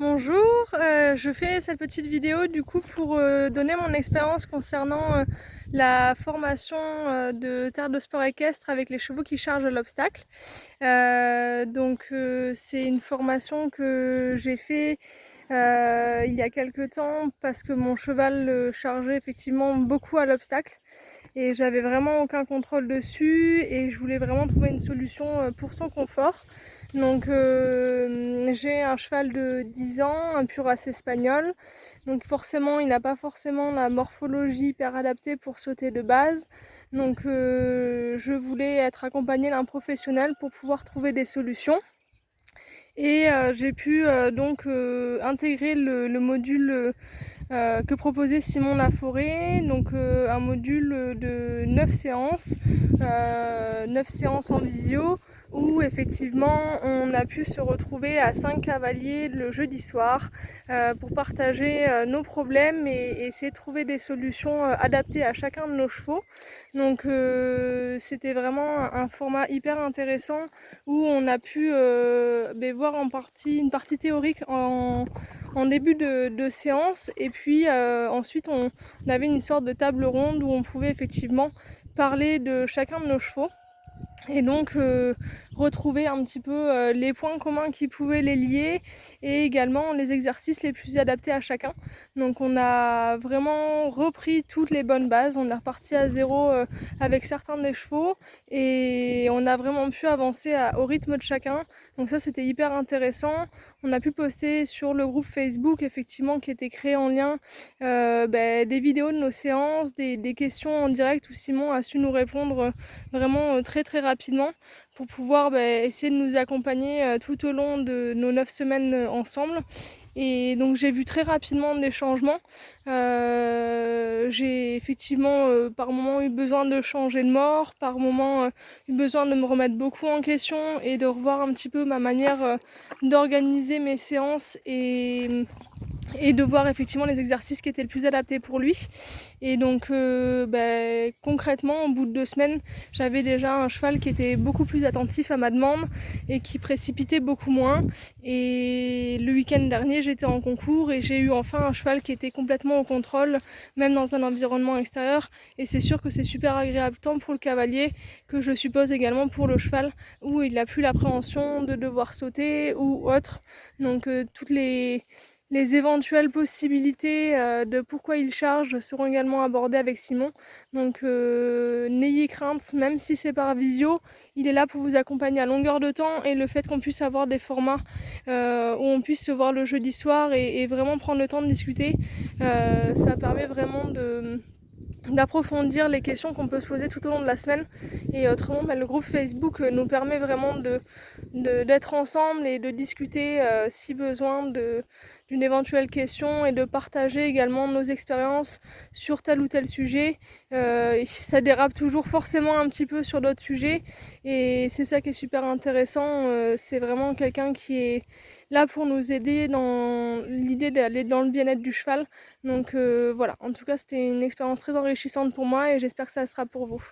Bonjour, je fais cette petite vidéo du coup pour donner mon expérience concernant la formation de terre de sport équestre avec les chevaux qui chargent à l'obstacle. C'est une formation que j'ai fait il y a quelque temps parce que mon cheval chargeait effectivement beaucoup à l'obstacle et j'avais vraiment aucun contrôle dessus et je voulais vraiment trouver une solution pour son confort. J'ai un cheval de 10 ans, un pur race espagnol. Donc forcément, il n'a pas forcément la morphologie hyper adaptée pour sauter de base. Je voulais être accompagnée d'un professionnel pour pouvoir trouver des solutions. Et j'ai pu intégrer le module que proposait Simon Laforêt, un module de 9 séances, 9 séances en visio, où effectivement on a pu se retrouver à Saint-Cavalier le jeudi soir pour partager nos problèmes et essayer de trouver des solutions adaptées à chacun de nos chevaux. C'était vraiment un format hyper intéressant où on a pu voir une partie théorique en début de séance et puis ensuite on avait une sorte de table ronde où on pouvait effectivement parler de chacun de nos chevaux et retrouver un petit peu les points communs qui pouvaient les lier et également les exercices les plus adaptés à chacun. Donc on a vraiment repris toutes les bonnes bases, on est reparti à zéro avec certains des chevaux et on a vraiment pu avancer au rythme de chacun. Donc ça c'était hyper intéressant. On a pu poster sur le groupe Facebook effectivement qui était créé en lien des vidéos de nos séances, des questions en direct où Simon a su nous répondre vraiment très très rapidement pour pouvoir essayer de nous accompagner tout au long de nos 9 semaines ensemble. Et donc j'ai vu très rapidement des changements. J'ai effectivement par moments eu besoin de changer de mort, par moments eu besoin de me remettre beaucoup en question et de revoir un petit peu ma manière d'organiser mes séances et de voir effectivement les exercices qui étaient le plus adaptés pour lui. Et concrètement, au bout de 2 semaines, j'avais déjà un cheval qui était beaucoup plus attentif à ma demande et qui précipitait beaucoup moins. Et le week-end dernier, j'étais en concours et j'ai eu enfin un cheval qui était complètement au contrôle, même dans un environnement extérieur. Et c'est sûr que c'est super agréable tant pour le cavalier que je suppose également pour le cheval, où il n'a plus l'appréhension de devoir sauter ou autre. Toutes les éventuelles possibilités de pourquoi il charge seront également abordées avec Simon. N'ayez crainte, même si c'est par visio, il est là pour vous accompagner à longueur de temps et le fait qu'on puisse avoir des formats où on puisse se voir le jeudi soir et vraiment prendre le temps de discuter, ça permet vraiment d'approfondir les questions qu'on peut se poser tout au long de la semaine. Et autrement, le groupe Facebook nous permet vraiment d'être ensemble et de discuter si besoin d'une éventuelle question et de partager également nos expériences sur tel ou tel sujet. Ça dérape toujours forcément un petit peu sur d'autres sujets et c'est ça qui est super intéressant. C'est vraiment quelqu'un qui est là pour nous aider dans l'idée d'aller dans le bien-être du cheval. Voilà, en tout cas c'était une expérience très enrichissante pour moi et j'espère que ça sera pour vous.